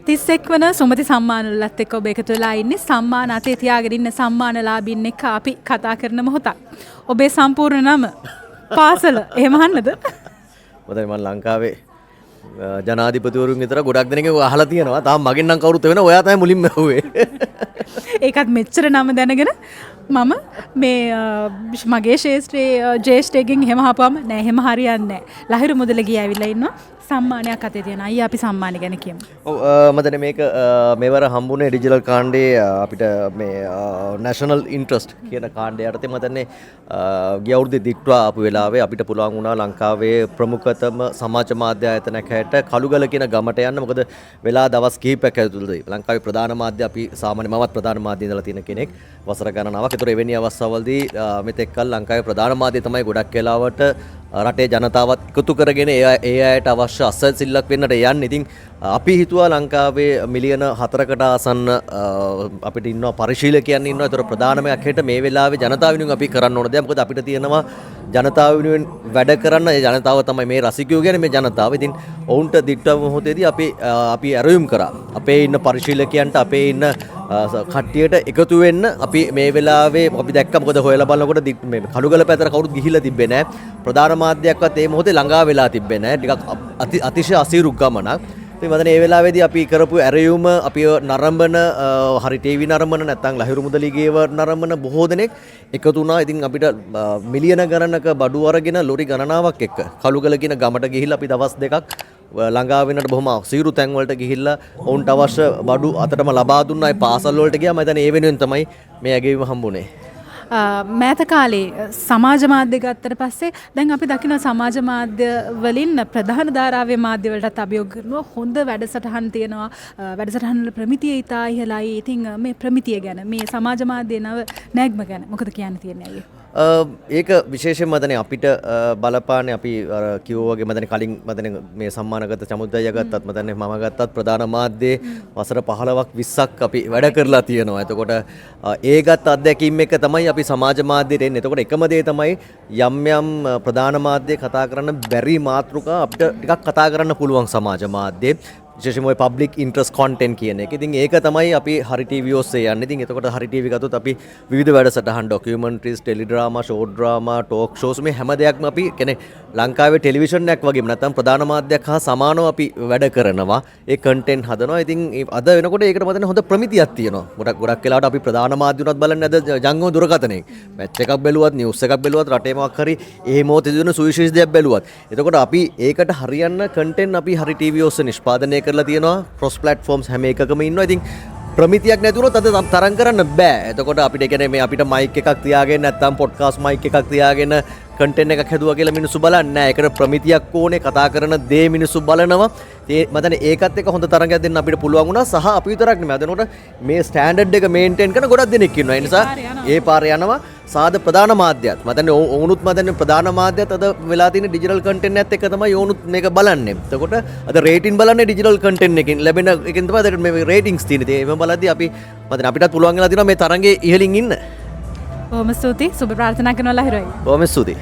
31 වන සුමති සම්මානවලත් එක්ක ඔබ එකතු වෙලා ඉන්නේ. සම්මාන අතේ තියාගෙන ඉන්න සම්මානලාභීන් එක්ක අපි කතා කරන මොහොතක්. ඔබේ සම්පූර්ණ නම පාසල එහෙම අහන්නද? මම ලංකාවේ ජනාධිපතිවරුන් විතර ගොඩක් දෙනෙක් අහලා තියෙනවා. තාම මගෙන් නම් කවුරුත් වෙන ඔයා තමයි මුලින්ම ඇහුවේ. ඒකත් මෙච්චර නම දැනගෙන මම මේ මගේ ශේෂ්ත්‍රයේ ජේෂ්ඨයෙන් එහෙම හපුවම නෑ එහෙම හරියන්නේ නෑ. ලහිරු මුදල ගියා ඇවිල්ලා ඉන්නවා. සම්මානයක් අතේ තියෙන අයියා අපි සම්මාන ගැන කියමු. ඔව් මම මේක මෙවර හම්බුනේ ඩිජිටල් කාණ්ඩේ අපිට මේ නැෂනල් ඉන්ට්‍රස්ට් කියන කාණ්ඩය යටතේ මම දන්නේ ගිය අවුරුද්දේ දික්ටුවා ආපු වෙලාවේ අපිට පුළුවන් වුණා ලංකාවේ ප්‍රමුඛතම සමාජ මාධ්‍ය ආයතනයක් හැට කළුගල කියන ගමට යන්න. මොකද වෙලා දවස් කිහිපයක් ඇතුළතදී ලංකාවේ ප්‍රධාන මාධ්‍ය අපි සාමාන්‍ය මමත් ප්‍රධාන මාධ්‍ය ඉඳලා තියෙන කෙනෙක් වසර ගණනාවක්. ඒතර එවැනි අවස්ථාවලදී මෙතෙක් කල ලංකාවේ ප්‍රධාන මාධ්‍ය තමයි ගොඩක් වෙලාවට රටේ ජනතාවත් එකතු කරගෙන ඒ අයට අවශ්‍ය අසසිල්ලක් වෙන්නට යන්නේ. ඉතින් අපි හිතුවා ලංකාවේ මිලියන 4කට ආසන්න අපිට ඉන්නවා පරිශීලකයන් ඉන්නවා. ඒතර ප්‍රධානම හැට මේ වෙලාවේ ජනතාව වෙනුවෙන් අපි කරන්න ඕන දේ මොකද අපිට තියෙනවා ජනතාව වෙනුවෙන් වැඩ කරන්න. ඒ ජනතාව තමයි මේ රසිකයෝ කියන්නේ මේ ජනතාව. ඉතින් ඔවුන්ට දිට්ඨව මොහොතේදී අපි ඇරයුම් කරා. අපේ ඉන්න පරිශීලකයන්ට අපේ ඉන්න කට්ටියට එකතු වෙන්න අපි මේ වෙලාවේ අපි දැක්ක මොකද හොයලා බලනකොට මේ කළුගල පැත්තට කවුරුත් ගිහිල්ලා තිබ්බේ නැහැ. ප්‍රධාන මාධ්‍යයක්වත් මේ මොහොතේ ළඟා වෙලා තිබ්බේ නැහැ. ටිකක් අතිශය අසීරු ගමනක්. ඉතින් මම මේ වෙලාවේදී අපි කරපු ඇරයුම අපි නරඹන හරි ටීවී නරඹන නැත්නම් ලහිරු මුදලිගේව නරඹන බොහෝ දෙනෙක් එකතු වුණා. ඉතින් අපිට මිලියන ගණනක බඩු අරගෙන ලොරි ගණනාවක් එක්ක කළුගල කියන ගමට ගිහිල්ලා අපි දවස් දෙකක් ළඟා වෙනට බොහොම සීරු තැන් වලට ගිහිල්ලා ඔවුන්ට අවශ්‍ය බඩු අතටම ලබා දුන්නා. ඒ පාසල් වලට ගියා. මම හිතන්නේ ඒ වෙනුවෙන් තමයි මේ ඇගයීම හම්බුනේ. මෑත කාලේ සමාජ මාධ්‍ය ගත්තට පස්සේ දැන් අපි දකින සමාජ මාධ්‍ය වලින් ප්‍රධාන ධාරාවේ මාධ්‍ය වලටත් අභියෝග කරනවා හොඳ වැඩසටහන් තියෙනවා. වැඩසටහන් වල ප්‍රමිතිය ඉතා ඉහළයි. ඉතින් මේ ප්‍රමිතිය ගැන මේ සමාජ මාධ්‍ය නව නැග්ම ගැන මොකද කියන්න තියෙන්නේ අයියේ? ඒක විශේෂයෙන්ම මදනේ අපිට බලපාන්නේ අපි කිව්වා වගේ මදනේ කලින් මදනේ මේ සම්මානගත චමුද්දය ගත්තත් මදනේ මම ගත්තත් ප්‍රධාන මාධ්‍යයේ වසර 15ක් 20ක් අපි වැඩ කරලා තියෙනවා. එතකොට ඒගත් අත්දැකීම් එක තමයි අපි සමාජ මාධ්‍යයට එන්නේ. එතකොට එකම දේ තමයි යම් යම් ප්‍රධාන මාධ්‍ය කතා කරන්න බැරි මාතෘකා අපිට ටිකක් කතා කරන්න පුළුවන් සමාජ මාධ්‍යයේ. විශේෂයෙන්ම ඔය පබ්ලික් ඉන්ට්‍රස්ට් කොන්ටෙන්ට් කියන එක. ඉතින් ඒක තමයි අපි හරි ටීවී ඔස්සේ යන්නේ. ඉතින් එතකොට හරි ටීවී ගත්තොත් අපි විවිධ වැඩසටහන් documentaries, tele drama, short drama, talk shows මේ හැම දෙයක්ම අපි කියන්නේ ලංකාවේ ටෙලිවිෂන් එකක් වගේම නැත්නම් ප්‍රධාන මාධ්‍යයක් හා සමානව අපි වැඩ කරනවා. ඒ කන්ටෙන්ට් හදනවා. ඉතින් අද වෙනකොට ඒකට මතන හොඳ ප්‍රමිතියක් තියෙනවා. ගොඩක් වෙලාවට අපි ප්‍රධාන මාධ්‍ය උනත් බලන්නේ අද ජංගම දුරකථනයේ. මැච් එකක් බැලුවත්, නිවුස් එකක් බැලුවත්, රටේ මොකක් හරි ඒ මොහොතේ දෙන සුවිශේෂ දෙයක් බැලුවත්. එතකොට අපි ඒකට හරියන්න කන්ටෙන්ට් අපි හරි ටීවී ඔස්සේ නිෂ්පාදනය කරලා තියෙනවා. ක්‍රොස් ප්ලැට්ෆෝම්ස් හැම එකකම ඉන්නවා. ඉතින් ප්‍රමිතියක් නැතුනොත් අද තරම් කරන්න බෑ. එතකොට අපිට කියන්නේ මේ අපිට මයික් එකක් තියාගෙන නැත්නම් පොඩ්කාස්ට් මයික් එකක් තියාගෙන කන්ටෙන්ට් එකක් හදුවා කියලා මිනිස්සු බලන්නේ නැහැ. ඒකට ප්‍රමිතියක් ඕනේ. කතා කරන දේ මිනිස්සු බලනවා. මම ඒකත් එක හොඳ තරඟයක් දෙන්න අපිට පුළුවන් වුණා. සහ අපි විතරක් නෙමෙයි. අදනකොට මේ ස්ටෑන්ඩඩ් එක මේන්ටේන් කරන ගොඩක් දෙනෙක් ඉන්නවා. ඒ නිසා ඒ පාරේ යනවා. සාද ප්‍රධාන මාධ්‍යයත් මතන්නේ ඔවුනුත් මතන්නේ ප්‍රධාන මාධ්‍යයත් අද වෙලා තියෙන ඩිජිටල් කන්ටෙන්ට් එකත් එක්ක තමයි ඔවුනුත් මේක බලන්නේ. එතකොට අද රේටින් බලන්නේ ඩිජිටල් කන්ටෙන්ට් එකකින් ලැබෙන එකෙන් තමයි අද මේ රේටින්ග්ස් තියෙන්නේ. ඒව බලද්දී අපි මතන්නේ අපිටත් පුළුවන් වෙලා තියෙනවා මේ තරඟේ ඉහළින් ඉන්න. බොහොම ස්තුතියි. සුබ ප්‍රාර්ථනා කරනවා ලහිරුයි. බොහොම ස්තුතියි.